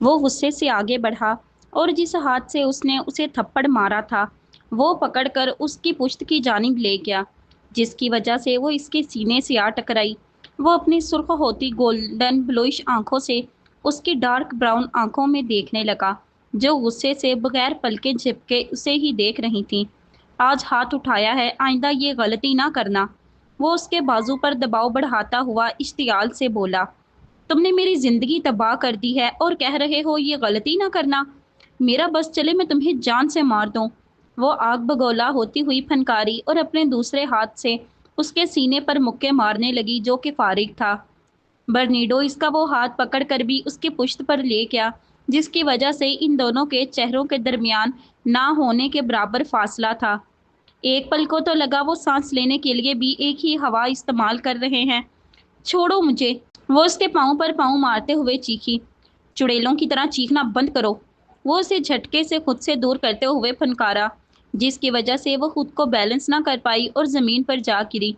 وہ غصے سے آگے بڑھا اور جس ہاتھ سے اس نے اسے تھپڑ مارا تھا وہ پکڑ کر اس کی پشت کی جانب لے گیا، جس کی وجہ سے وہ اس کے سینے سے آ ٹکرائی۔ وہ اپنی سرخ ہوتی گولڈن بلوئش آنکھوں سے اس کی ڈارک براؤن آنکھوں میں دیکھنے لگا، جو غصے سے بغیر پلکیں جھپکے اسے ہی دیکھ رہی تھیں۔ آج ہاتھ اٹھایا ہے، آئندہ یہ غلطی نہ کرنا۔ وہ اس کے بازو پر دباؤ بڑھاتا ہوا اشتعال سے بولا، تم نے میری زندگی تباہ کر دی ہے اور کہہ رہے ہو یہ غلطی نہ کرنا؟ میرا بس چلے میں تمہیں جان سے مار دوں۔ وہ آگ بگولا ہوتی ہوئی پھنکاری اور اپنے دوسرے ہاتھ سے اس کے سینے پر مکے مارنے لگی جو کہ فارغ تھا۔ برنیڈو اس کا وہ ہاتھ پکڑ کر بھی اس کی پشت پر لے گیا، جس کی وجہ سے ان دونوں کے چہروں کے درمیان نہ ہونے کے برابر فاصلہ تھا۔ ایک پل کو تو لگا وہ سانس لینے کے لیے بھی ایک ہی ہوا استعمال کر رہے ہیں۔ چھوڑو مجھے، وہ اس کے پاؤں پر پاؤں مارتے ہوئے چیخی۔ چڑیلوں کی طرح چیخنا بند کرو، وہ اسے جھٹکے سے خود سے دور کرتے ہوئے پھنکارا، جس کی وجہ سے وہ خود کو بیلنس نہ کر پائی اور زمین پر جا گری۔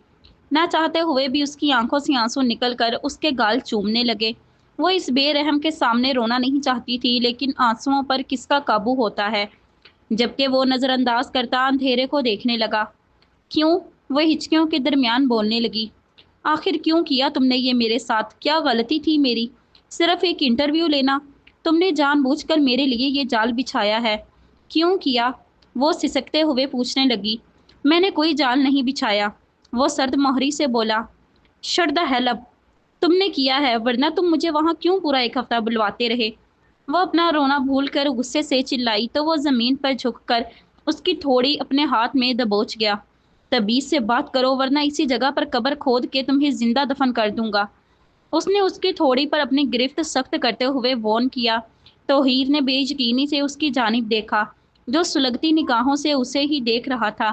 نہ چاہتے ہوئے بھی اس کی آنکھوں سے آنسو نکل کر اس کے گال چومنے لگے۔ وہ اس بے رحم کے سامنے رونا نہیں چاہتی تھی، لیکن آنسوؤں پر کس کا قابو ہوتا ہے؟ جبکہ وہ نظر انداز کرتا اندھیرے کو دیکھنے لگا۔ کیوں؟ وہ ہچکیوں کے درمیان بولنے لگی۔ آخر کیوں کیا تم نے یہ میرے ساتھ؟ کیا غلطی تھی میری؟ صرف ایک انٹرویو لینا؟ تم نے جان بوجھ کر میرے لیے یہ جال بچھایا ہے۔ کیوں کیا؟ وہ سسکتے ہوئے پوچھنے لگی۔ میں نے کوئی جال نہیں بچھایا، وہ سرد مہری سے بولا۔ شٹ دی ہیل اپ، تم نے کیا ہے، ورنہ تم مجھے وہاں کیوں پورا ایک ہفتہ بلواتے رہے؟ وہ اپنا رونا بھول کر غصے سے چلائی تو وہ زمین پر جھک کر اس کی تھوڑی اپنے ہاتھ میں دبوچ گیا۔ تمیز سے بات کرو ورنہ اسی جگہ پر قبر کھود کے تمہیں زندہ دفن کر دوں گا۔ اس نے اس کی تھوڑی پر اپنی گرفت سخت کرتے ہوئے وارن کیا۔ توہیر نے بے یقینی سے اس کی جانب دیکھا، جو سلگتی نگاہوں سے اسے ہی دیکھ رہا تھا،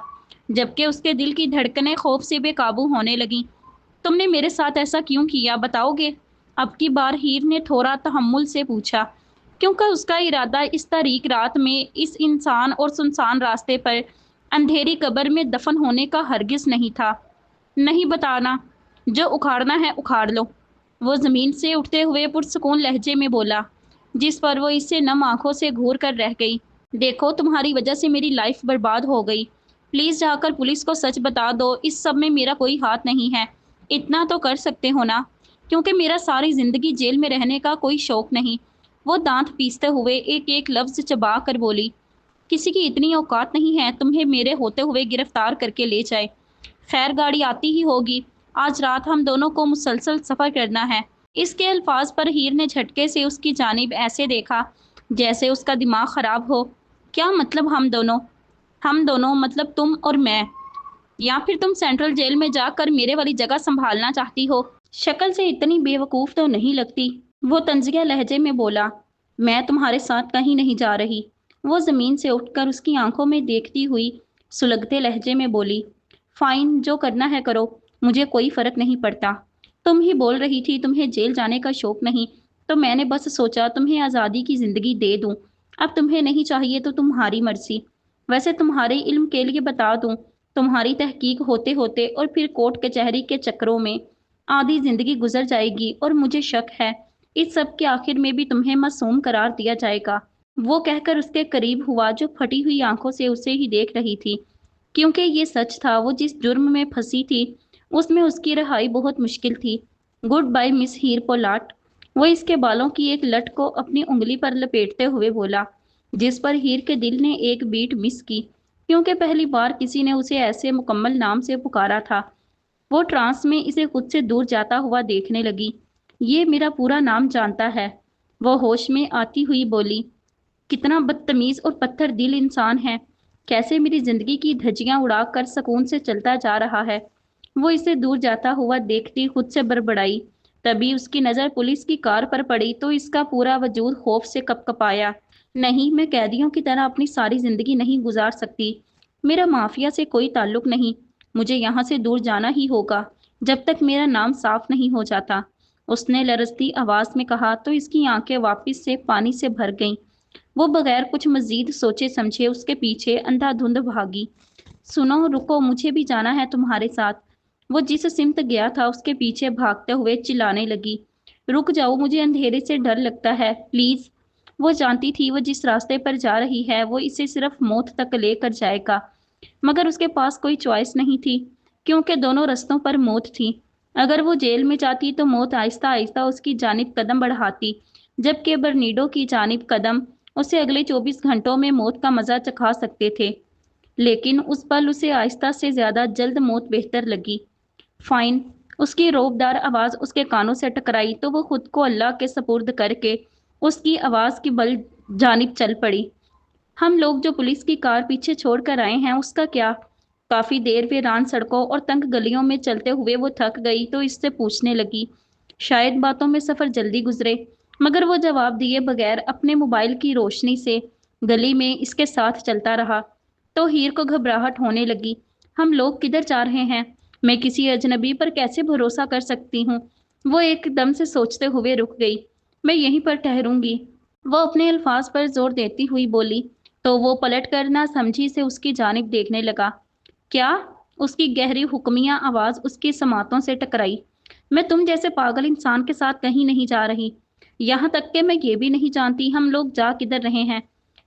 جبکہ اس کے دل کی دھڑکنیں خوف سے بے قابو ہونے لگیں۔ تم نے میرے ساتھ ایسا کیوں کیا، بتاؤ گے؟ اب کی بار ہیر نے تھوڑا تحمل سے پوچھا، کیونکہ اس کا ارادہ اس تاریک رات میں اس انسان اور سنسان راستے پر اندھیری قبر میں دفن ہونے کا ہرگز نہیں تھا۔ نہیں بتانا، جو اکھاڑنا ہے اکھاڑ لو، وہ زمین سے اٹھتے ہوئے پرسکون لہجے میں بولا، جس پر وہ اس سے نم آنکھوں سے گھور کر رہ گئی۔ دیکھو تمہاری وجہ سے میری لائف برباد ہو گئی، پلیز جا کر پولیس کو سچ بتا دو، اس سب میں میرا کوئی ہاتھ نہیں ہے۔ اتنا تو کر سکتے ہو نا، کیونکہ میرا ساری زندگی جیل میں رہنے کا کوئی شوق نہیں۔ وہ دانت پیستے ہوئے ایک ایک لفظ چبا کر بولی، کسی کی اتنی اوقات نہیں ہے تمہیں میرے ہوتے ہوئے گرفتار کر کے لے جائے۔ خیر گاڑی آتی ہی ہوگی، آج رات ہم دونوں کو مسلسل سفر کرنا ہے۔ اس کے الفاظ پر ہیر نے جھٹکے سے اس کی جانب ایسے دیکھا جیسے اس کا دماغ خراب ہو۔ کیا مطلب ہم دونوں؟ ہم دونوں مطلب تم اور میں، یا پھر تم سینٹرل جیل میں جا کر میرے والی جگہ سنبھالنا چاہتی ہو؟ شکل سے اتنی بے وقوف تو نہیں لگتی، وہ طنزیہ لہجے میں بولا۔ میں تمہارے ساتھ کہیں نہیں جا رہی، وہ زمین سے اٹھ کر اس کی آنکھوں میں دیکھتی ہوئی سلگتے لہجے میں بولی۔ فائن، جو کرنا ہے کرو، مجھے کوئی فرق نہیں پڑتا۔ تم ہی بول رہی تھی تمہیں جیل جانے کا شوق نہیں، تو میں نے بس سوچا تمہیں آزادی کی زندگی دے دوں۔ اب تمہیں نہیں چاہیے تو تمہاری مرضی۔ ویسے تمہارے علم کے لیے بتا دوں، تمہاری تحقیق ہوتے ہوتے اور پھر کورٹ کچہری کے چکروں میں آدھی زندگی گزر جائے گی، اور مجھے شک ہے اس سب کے آخر میں بھی تمہیں معصوم قرار دیا جائے گا۔ وہ کہہ کر اس کے قریب ہوا جو پھٹی ہوئی آنکھوں سے اسے ہی دیکھ رہی تھی، کیونکہ یہ سچ تھا وہ جس جرم میں پھنسی تھی اس میں اس کی رہائی بہت مشکل تھی۔ گڈ بائی مس ہیر پولاٹ، وہ اس کے بالوں کی ایک لٹ کو اپنی انگلی پر لپیٹتے ہوئے بولا، جس پر ہیر کے دل نے ایک بیٹ مس کی، کیونکہ پہلی بار کسی نے اسے ایسے مکمل نام سے پکارا تھا۔ وہ ٹرانس میں اسے خود سے دور جاتا ہوا دیکھنے لگی۔ یہ میرا پورا نام جانتا ہے، وہ ہوش میں آتی ہوئی بولی۔ کتنا بدتمیز اور پتھر دل انسان ہے، کیسے میری زندگی کی دھجیاں اڑا کر سکون سے چلتا جا رہا ہے۔ وہ اسے دور جاتا ہوا دیکھتی خود سے بڑبڑائی۔ تبھی اس کی نظر پولیس کی کار پر پڑی تو اس کا پورا وجود خوف سے کپ کپایا۔ نہیں، میں قیدیوں کی طرح اپنی ساری زندگی نہیں گزار سکتی، میرا مافیا سے کوئی تعلق نہیں، مجھے یہاں سے دور جانا ہی ہوگا جب تک میرا نام صاف نہیں ہو جاتا، اس نے لرزتی آواز میں کہا تو اس کی آنکھیں واپس سے پانی سے بھر گئیں۔ وہ بغیر کچھ مزید سوچے سمجھے اس کے پیچھے اندھا دھند بھاگی۔ سنو، رکو، مجھے بھی جانا ہے تمہارے ساتھ، وہ جس سمت گیا تھا اس کے پیچھے بھاگتے ہوئے چلانے لگی۔ رک جاؤ، مجھے اندھیرے سے ڈر لگتا ہے، پلیز۔ वो जानती थी वो जिस रास्ते पर जा रही है वो इसे सिर्फ मौत तक लेकर जाएगा, मगर उसके पास कोई चॉइस नहीं थी, क्योंकि दोनों रास्तों पर मौत थी। अगर वो जेल में जाती तो मौत आहिस्ता आहिस्ता उसकी जानिब कदम बढ़ाती, जबकि बर्नीडो की जानिब कदम उसे अगले 24 घंटों में मौत का मजा चखा सकते थे। लेकिन उस पल उसे आहिस्ता से ज्यादा जल्द मौत बेहतर लगी। फाइन। उसकी रौबदार आवाज उसके कानों से टकराई तो वो खुद को अल्लाह के सपुर्द करके उसकी आवाज की बल जानिब चल पड़ी। हम लोग जो पुलिस की कार पीछे छोड़कर आए हैं उसका क्या? काफी देर वीरान सड़कों और तंग गलियों में चलते हुए वो थक गई तो इससे पूछने लगी। शायद बातों में सफर जल्दी गुजरे, मगर वो जवाब दिए बगैर अपने मोबाइल की रोशनी से गली में इसके साथ चलता रहा। तो हीर को घबराहट होने लगी। हम लोग किधर जा रहे हैं? मैं किसी अजनबी पर कैसे भरोसा कर सकती हूँ? वो एकदम से सोचते हुए रुक गई। मैं यहीं पर ठहरूंगी, वो अपने अल्फाज पर जोर देती हुई बोली। तो वो पलट कर ना समझी से उसकी जानिब देखने लगा। क्या? उसकी गहरी हुक्मिया आवाज उसकी समातों से टकराई। मैं तुम जैसे पागल इंसान के साथ कहीं नहीं जा रही। यहाँ तक कि मैं ये भी नहीं जानती हम लोग जा किधर रहे हैं।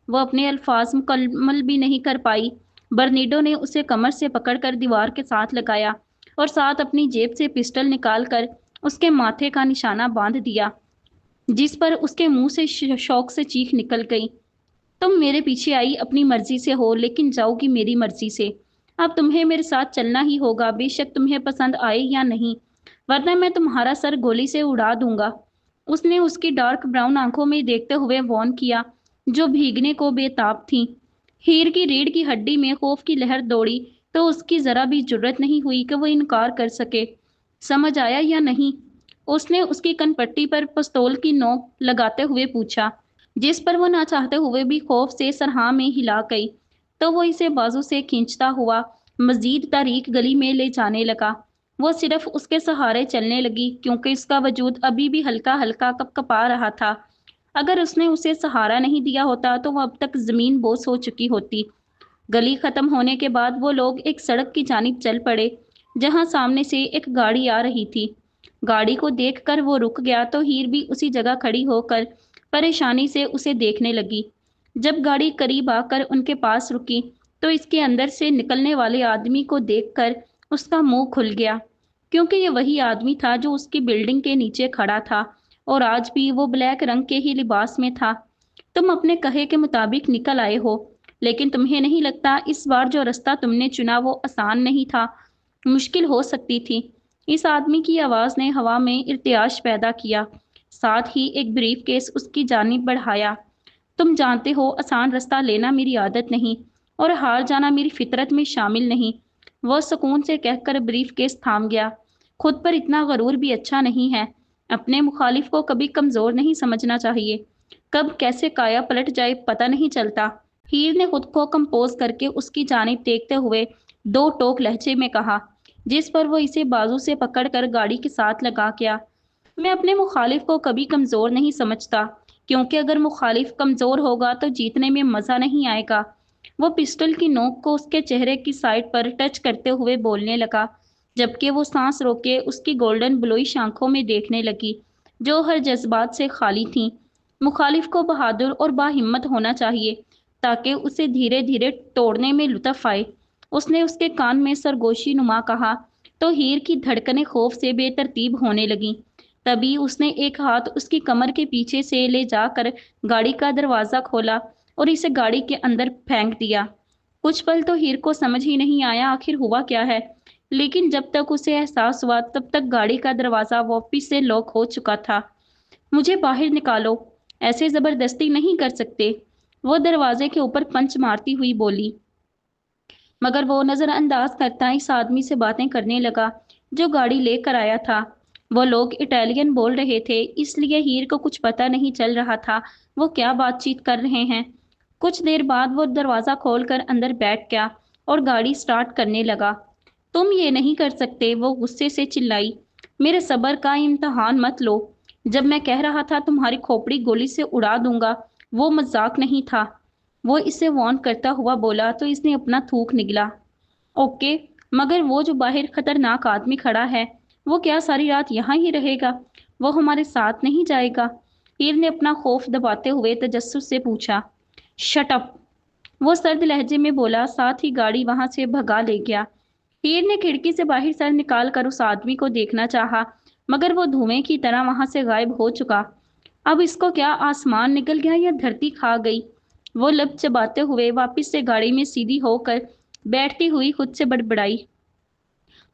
वो अपने अल्फाज मुकम्मल भी नहीं कर पाई। बर्नीडो ने उसे कमर से पकड़कर दीवार के साथ लगाया और साथ अपनी जेब से पिस्टल निकालकर उसके माथे का निशाना बांध दिया, जिस पर उसके मुंह से शौक से चीख निकल गई। तुम मेरे पीछे आई अपनी मर्जी से हो, लेकिन जाओगी मेरी मर्जी से। अब तुम्हें मेरे साथ चलना ही होगा, बेशक तुम्हें पसंद आए या नहीं, वरना मैं तुम्हारा सर गोली से उड़ा दूंगा। उसने उसकी डार्क ब्राउन आंखों में देखते हुए वॉर्न किया, जो भीगने को बेताब थीं। हीर की रीढ़ की हड्डी में खौफ की लहर दौड़ी तो उसकी जरा भी जुर्रत नहीं हुई कि वो इनकार कर सके। समझ आया या नहीं? उसने उसकी कनपट्टी पर पिस्तौल की नोक लगाते हुए पूछा, जिस पर वो ना चाहते हुए भी खौफ से सरहा में हिला गई। तो वो इसे बाजू से खींचता हुआ मजीद तारीक गली में ले जाने लगा। वो सिर्फ उसके सहारे चलने लगी क्योंकि उसका वजूद अभी भी हल्का हल्का कपकपा रहा था। अगर उसने उसे सहारा नहीं दिया होता तो वो अब तक जमीन बोस हो चुकी होती। गली खत्म होने के बाद वो लोग एक सड़क की जानिब चल पड़े, जहां सामने से एक गाड़ी आ रही थी। गाड़ी को देखकर वो रुक गया तो हीर भी उसी जगह खड़ी होकर परेशानी से उसे देखने लगी। जब गाड़ी करीब आकर उनके पास रुकी तो इसके अंदर से निकलने वाले आदमी को देखकर उसका मुंह खुल गया, क्योंकि ये वही आदमी था जो उसकी बिल्डिंग के नीचे खड़ा था और आज भी वो ब्लैक रंग के ही लिबास में था। तुम अपने कहे के मुताबिक निकल आए हो, लेकिन तुम्हें नहीं लगता इस बार जो रास्ता तुमने चुना वो आसान नहीं था, मुश्किल हो सकती थी। इस आदमी की आवाज ने हवा में इर्तियाश पैदा किया, साथ ही एक ब्रीफ केस उसकी जानिब बढ़ाया। तुम जानते हो आसान रास्ता लेना मेरी आदत नहीं और हार जाना मेरी फितरत में शामिल नहीं। वह सुकून से कहकर ब्रीफ केस थाम गया। खुद पर इतना गरूर भी अच्छा नहीं है। अपने मुखालिफ को कभी कमजोर नहीं समझना चाहिए। कब कैसे काया पलट जाए पता नहीं चलता। हीर ने खुद को कंपोज करके उसकी जानिब देखते हुए दो टोक लहजे में कहा, जिस पर वो इसे बाजू से पकड़कर गाड़ी के साथ लगा गया। मैं अपने मुखालिफ को कभी कमजोर नहीं समझता, क्योंकि अगर मुखालिफ कमजोर होगा तो जीतने में मजा नहीं आएगा। वो पिस्टल की नोक को उसके चेहरे की साइड पर टच करते हुए बोलने लगा, जबकि वो सांस रोके उसकी गोल्डन ब्लूइश आंखों में देखने लगी, जो हर जज्बात से खाली थीं। मुखालिफ को बहादुर और बाहिम्मत होना चाहिए, ताकि उसे धीरे धीरे तोड़ने में लुत्फ आए। उसने उसके कान में सरगोशी नुमा कहा, तो हीर की धड़कनें खौफ से बेतरतीब होने लगीं। तभी उसने एक हाथ उसकी कमर के पीछे से ले जाकर गाड़ी का दरवाजा खोला और इसे गाड़ी के अंदर फेंक दिया। कुछ पल तो हीर को समझ ही नहीं आया आखिर हुआ क्या है, लेकिन जब तक उसे एहसास हुआ तब तक गाड़ी का दरवाजा वापस से लॉक हो चुका था। मुझे बाहर निकालो, ऐसे जबरदस्ती नहीं कर सकते, वो दरवाजे के ऊपर पंच मारती हुई बोली। मगर वो नजरअंदाज करता इस आदमी से बातें करने लगा जो गाड़ी लेकर आया था। वो लोग इटालियन बोल रहे थे, इसलिए हीर को कुछ पता नहीं चल रहा था वो क्या बातचीत कर रहे हैं। कुछ देर बाद वो दरवाजा खोलकर अंदर बैठ गया और गाड़ी स्टार्ट करने लगा। तुम ये नहीं कर सकते, वो गुस्से से चिल्लाई। मेरे सब्र का इम्तहान मत लो। जब मैं कह रहा था तुम्हारी खोपड़ी गोली से उड़ा दूंगा, वो मजाक नहीं था। वो इसे वार्न करता हुआ बोला तो इसने अपना थूक निगला। ओके, मगर वो जो बाहर खतरनाक आदमी खड़ा है, वो क्या सारी रात यहाँ ही रहेगा? वो हमारे साथ नहीं जाएगा? हीर ने अपना खौफ दबाते हुए तजस्सुस से पूछा। शट अप, वो सर्द लहजे में बोला, साथ ही गाड़ी वहां से भगा ले गया। हीर ने खिड़की से बाहर सर निकाल कर उस आदमी को देखना चाहा, मगर वो धुएं की तरह वहां से गायब हो चुका। अब इसको क्या आसमान निकल गया या धरती खा गई? वो लब चबाते हुए वापस से गाड़ी में सीधी होकर बैठती हुई खुद से बड़बड़ाई।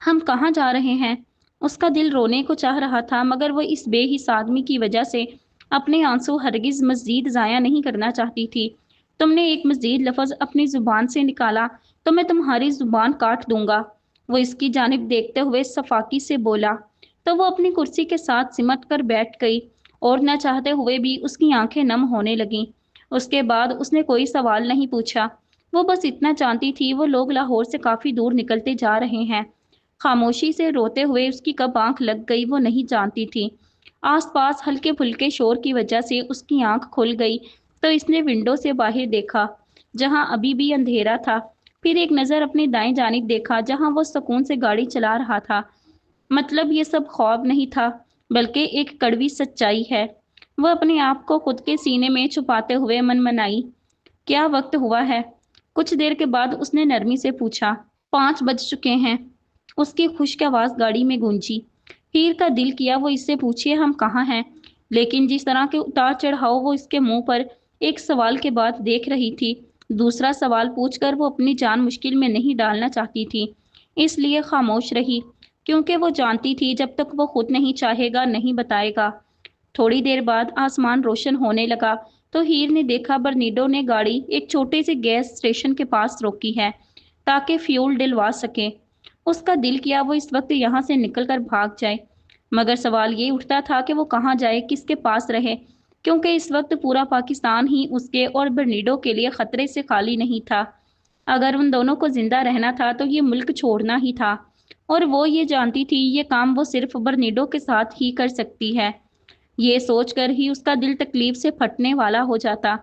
हम कहाँ जा रहे हैं? उसका दिल रोने को चाह रहा था, मगर वो इस बेहिस आदमी की वजह से अपने आंसू हरगिज मजीद जाया नहीं करना चाहती थी। तुमने एक मजीद लफ्ज अपनी जुबान से निकाला तो मैं तुम्हारी जुबान काट दूंगा। वो इसकी जानिब देखते हुए सफाकी से बोला। तो वो अपनी कुर्सी के साथ सिमट कर बैठ गई और न चाहते हुए भी उसकी आंखें नम होने लगीं। उसके बाद उसने कोई सवाल नहीं पूछा। वो बस इतना जानती थी वो लोग लाहौर से काफी दूर निकलते जा रहे हैं। खामोशी से रोते हुए उसकी कब आंख लग गई वो नहीं जानती थी। आसपास हल्के फुल्के शोर की वजह से उसकी आंख खुल गई तो इसने विंडो से बाहर देखा, जहां अभी भी अंधेरा था। फिर एक नज़र अपनी दाएं जानिब देखा, जहां वो सुकून से गाड़ी चला रहा था। मतलब ये सब ख्वाब नहीं था, बल्कि एक कड़वी सच्चाई है। वह अपने आप को खुद के सीने में छुपाते हुए मनमनाई। क्या वक्त हुआ है? कुछ देर के बाद उसने नरमी से पूछा। 5 बज चुके हैं। उसकी खुश्क आवाज गाड़ी में गूंजी। हीर का दिल किया वो इससे पूछे हम कहाँ हैं, लेकिन जिस तरह के उतार चढ़ाव वो इसके मुंह पर एक सवाल के बाद देख रही थी, दूसरा सवाल पूछकर वो अपनी जान मुश्किल में नहीं डालना चाहती थी, इसलिए खामोश रही, क्योंकि वो जानती थी जब तक वो खुद नहीं चाहेगा नहीं बताएगा। थोड़ी देर बाद आसमान रोशन होने लगा तो हीर ने देखा बर्नीडो ने गाड़ी एक छोटे से गैस स्टेशन के पास रोकी है ताकि फ्यूल डलवा सके। उसका दिल किया वो इस वक्त यहाँ से निकलकर भाग जाए, मगर सवाल ये उठता था कि वो कहाँ जाए, किसके पास रहे, क्योंकि इस वक्त पूरा पाकिस्तान ही उसके और बर्नीडो के लिए खतरे से खाली नहीं था। अगर उन दोनों को जिंदा रहना था तो ये मुल्क छोड़ना ही था, और वो ये जानती थी ये काम वो सिर्फ बर्नीडो के साथ ही कर सकती है। ये सोचकर ही उसका दिल तकलीफ से फटने वाला हो जाता।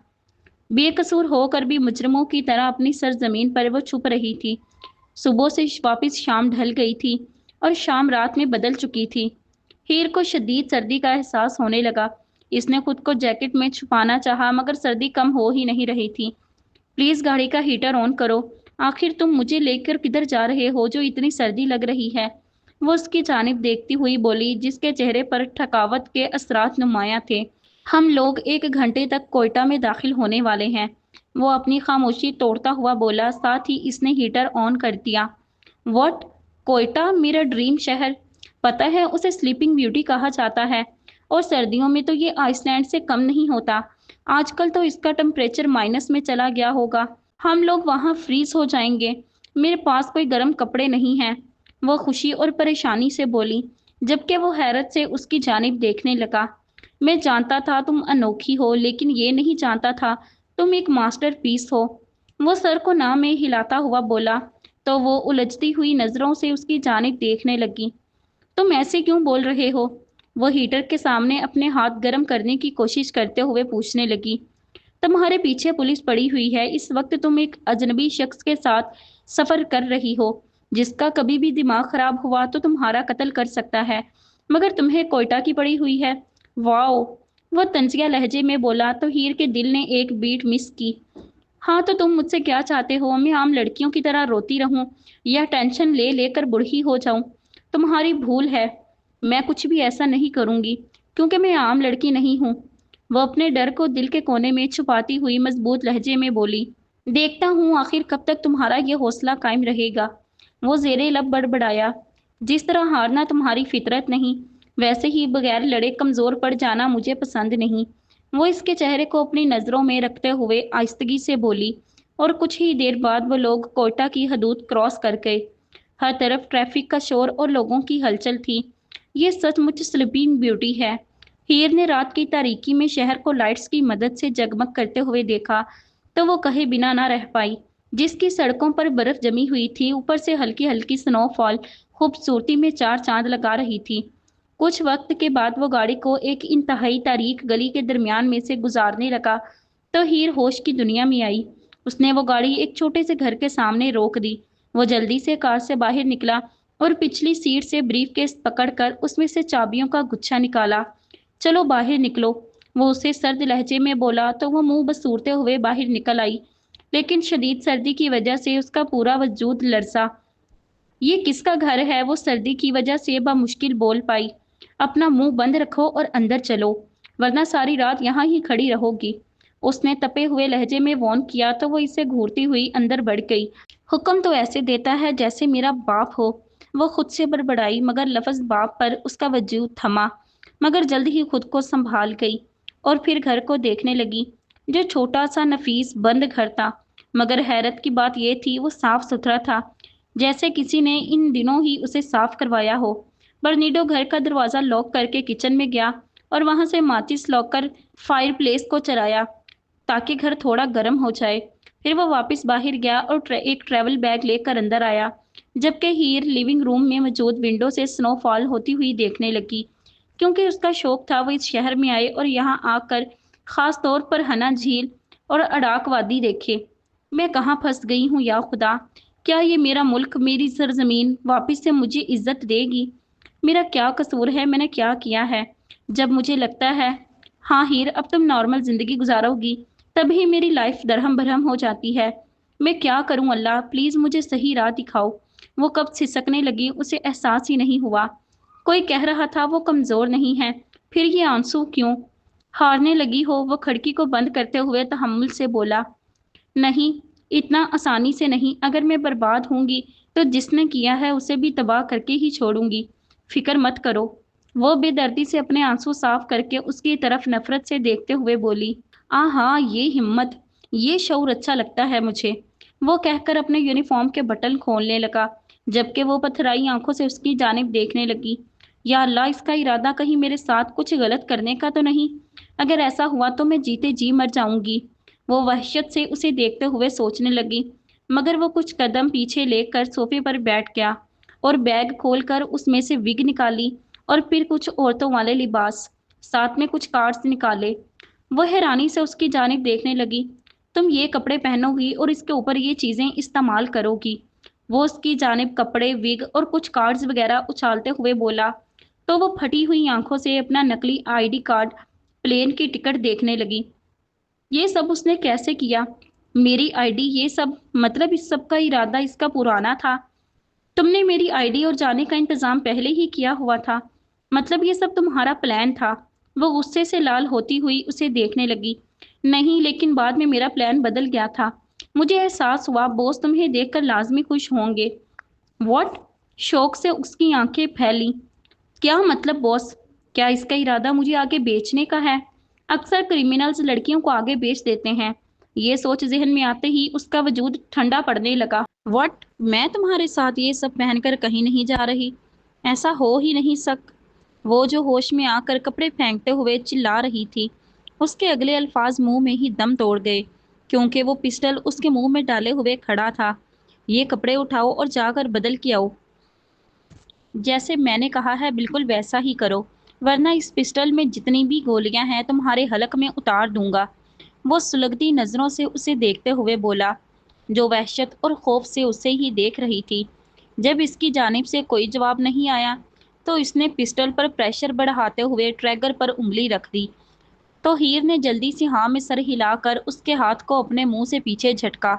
बेकसूर होकर भी मुजरिमों की तरह अपनी सरजमीन पर वो छुप रही थी। सुबह से वापस शाम ढल गई थी और शाम रात में बदल चुकी थी। हीर को शदीद सर्दी का एहसास होने लगा। इसने खुद को जैकेट में छुपाना चाहा, मगर सर्दी कम हो ही नहीं रही थी। प्लीज गाड़ी का हीटर ऑन करो। आखिर तुम मुझे लेकर किधर जा रहे हो जो इतनी सर्दी लग रही है? वो उसकी जानिब देखती हुई बोली, जिसके चेहरे पर थकावट के असरात नुमायां थे। हम लोग 1 घंटे तक कोयटा में दाखिल होने वाले हैं। वो अपनी खामोशी तोड़ता हुआ बोला, साथ ही इसने हीटर ऑन कर दिया। व्हाट? कोयटा मेरा ड्रीम शहर। पता है उसे स्लीपिंग ब्यूटी कहा जाता है, और सर्दियों में तो ये आइसलैंड से कम नहीं होता। आजकल तो इसका टेम्परेचर माइनस में चला गया होगा। हम लोग वहाँ फ्रीज हो जाएंगे। मेरे पास कोई गर्म कपड़े नहीं हैं। वो खुशी और परेशानी से बोली, जबकि वो हैरत से उसकी जानिब देखने लगा। मैं जानता था तुम अनोखी हो, लेकिन ये नहीं जानता था तुम एक मास्टरपीस हो। वो सर को ना में हिलाता हुआ बोला, तो वो उलझती हुई नजरों से उसकी जानिब देखने लगी। तुम ऐसे क्यों बोल रहे हो? वो हीटर के सामने अपने हाथ गर्म करने की कोशिश करते हुए पूछने लगी। तुम्हारे पीछे पुलिस पड़ी हुई है। इस वक्त तुम एक अजनबी शख्स के साथ सफर कर रही हो, जिसका कभी भी दिमाग खराब हुआ तो तुम्हारा कत्ल कर सकता है, मगर तुम्हें कोयटा की पड़ी हुई है। वाओ! वो तंजिया लहजे में बोला तो हीर के दिल ने एक बीट मिस की। हाँ, तो तुम मुझसे क्या चाहते हो? मैं आम लड़कियों की तरह रोती रहूं या टेंशन ले लेकर बूढ़ी हो जाऊं? तुम्हारी भूल है। मैं कुछ भी ऐसा नहीं करूंगी, क्योंकि मैं आम लड़की नहीं हूँ। वो अपने डर को दिल के कोने में छुपाती हुई मजबूत लहजे में बोली। देखता हूँ आखिर कब तक तुम्हारा ये हौसला कायम रहेगा। वो जेरे लब बड़बड़ाया। जिस तरह हारना तुम्हारी फितरत नहीं, वैसे ही बगैर लड़े कमजोर पड़ जाना मुझे पसंद नहीं। वो इसके चेहरे को अपनी नजरों में रखते हुए आहिस्तगी से बोली, और कुछ ही देर बाद वो लोग कोयटा की हदूद क्रॉस कर गए। हर तरफ ट्रैफिक का शोर और लोगों की हलचल थी। ये सचमुच स्लीपिंग ब्यूटी है। हीर ने रात की तारीकी में शहर को लाइट्स की मदद से जगमग करते हुए देखा तो वो कहे बिना ना रह पाई। जिसकी सड़कों पर बर्फ जमी हुई थी, ऊपर से हल्की हल्की स्नोफॉल खूबसूरती में चार चांद लगा रही थी। कुछ वक्त के बाद वो गाड़ी को एक इंतहाई तारीक गली के दरमियान में से गुजारने लगा तो हीर होश की दुनिया में आई। उसने वो गाड़ी एक छोटे से घर के सामने रोक दी। वो जल्दी से कार से बाहर निकला और पिछली सीट से ब्रीफ केस पकड़कर उसमें से चाबियों का गुच्छा निकाला। चलो बाहर निकलो। वो उसे सर्द लहजे में बोला तो वो मुंह बसूरते हुए बाहर निकल आई, लेकिन शदीद सर्दी की वजह से उसका पूरा वजूद लरसा। ये किसका घर है? वो सर्दी की वजह से बामुश्किल बोल पाई। अपना मुंह बंद रखो और अंदर चलो, वरना सारी रात यहाँ ही खड़ी रहोगी। उसने तपे हुए लहजे में वॉर्न किया तो वो इसे घूरती हुई अंदर बढ़ गई। हुक्म तो ऐसे देता है जैसे मेरा बाप हो। वो खुद से बड़बड़ाई, मगर लफ्ज बाप पर उसका वजूद थमा। मगर जल्द ही खुद को संभाल गई और फिर घर को देखने लगी, जो छोटा सा नफीस बंद घर था। मगर हैरत की बात यह थी, वो साफ सुथरा था, जैसे किसी ने इन दिनों ही उसे साफ करवाया हो। बर्नीडो घर का दरवाजा लॉक करके किचन में गया और वहां से माचिस लॉकर फायर प्लेस को चलाया ताकि घर थोड़ा गर्म हो जाए। फिर वो वापस बाहर गया और एक ट्रैवल बैग लेकर अंदर आया, जबकि हीर लिविंग रूम में मौजूद विंडो से स्नोफॉल होती हुई देखने लगी, क्योंकि उसका शौक था वो इस शहर में आए और यहाँ आकर खास तौर पर हना झील और अडाक वादी देखे। मैं कहाँ फंस गई हूँ या खुदा? क्या ये मेरा मुल्क, मेरी सरजमीन वापस से मुझे इज्जत देगी? मेरा क्या कसूर है? मैंने क्या किया है? जब मुझे लगता है हाँ हीर, अब तुम नॉर्मल जिंदगी गुजारोगी, तभी मेरी लाइफ दरहम भरहम हो जाती है। मैं क्या करूं अल्लाह, प्लीज मुझे सही राह दिखाओ। वो कब सिसकने लगी, उसे एहसास ही नहीं हुआ। कोई कह रहा था वो कमजोर नहीं है, फिर ये आंसू क्यों? हारने लगी हो? वो खिड़की को बंद करते हुए तहम्मुल से बोला। नहीं, इतना आसानी से नहीं। अगर मैं बर्बाद होंगी तो जिसने किया है उसे भी तबाह करके ही छोड़ूंगी। फिक्र मत करो। वो बेदर्दी से अपने आंसू साफ करके उसकी तरफ नफरत से देखते हुए बोली। आहा, ये हिम्मत, ये शऊर अच्छा लगता है मुझे। वो कहकर अपने यूनिफॉर्म के बटन खोलने लगा, जबकि वो पथराई आंखों से उसकी जानिब देखने लगी। या अल्लाह, इसका इरादा कहीं मेरे साथ कुछ गलत करने का तो नहीं? अगर ऐसा हुआ तो मैं जीते जी मर जाऊंगी। वो वहशत से उसे देखते हुए सोचने लगी, मगर वो कुछ कदम पीछे लेकर सोफे पर बैठ गया और बैग खोलकर उसमें से विग निकाली और फिर कुछ औरतों वाले लिबास, साथ में कुछ कार्ड्स निकाले। वो हैरानी से उसकी जानिब देखने लगी। तुम ये कपड़े पहनोगी और इसके ऊपर ये चीजें इस्तेमाल करोगी? वो उसकी जानिब कपड़े, विग और कुछ कार्ड्स वगैरह उछालते हुए बोला, तो वो फटी हुई आंखों से अपना नकली आईडी कार्ड, प्लेन की टिकट देखने लगी। ये सब उसने कैसे किया? मेरी आईडी, ये सब? मतलब इस सब का इरादा इसका पुराना था? तुमने मेरी आईडी और जाने का इंतजाम पहले ही किया हुआ था? मतलब ये सब तुम्हारा प्लान था? वो गुस्से से लाल होती हुई उसे देखने लगी। नहीं, लेकिन बाद में मेरा प्लान बदल गया था। मुझे एहसास हुआ बॉस तुम्हें देखकर लाजमी खुश होंगे। व्हाट? शौक से उसकी आंखें फैली। क्या मतलब बॉस? क्या इसका इरादा मुझे आगे बेचने का है? अक्सर क्रिमिनल्स लड़कियों को आगे बेच देते हैं। ये सोच जहन में आते ही उसका वजूद ठंडा पड़ने लगा। व्हाट? मैं तुम्हारे साथ ये सब पहनकर कहीं नहीं जा रही। ऐसा हो ही नहीं सक। वो जो होश में आकर कपड़े फेंकते हुए चिल्ला रही थी, उसके अगले अल्फाज मुंह में ही दम तोड़ गए, क्योंकि वो पिस्टल उसके मुंह में डाले हुए खड़ा था। ये कपड़े उठाओ और जाकर बदल के आओ। जैसे मैंने कहा है बिल्कुल वैसा ही करो, वरना इस पिस्टल में जितनी भी गोलियां हैं तुम्हारे हलक में उतार दूंगा। वो सुलगती नजरों से उसे देखते हुए बोला, जो वहशत और खौफ से उसे ही देख रही थी। जब इसकी जानिब से कोई जवाब नहीं आया तो इसने पिस्टल पर प्रेशर बढ़ाते हुए ट्रैगर पर उंगली रख दी। तो हीर ने जल्दी से हाँ में सर हिलाकर उसके हाथ को अपने मुंह से पीछे झटका,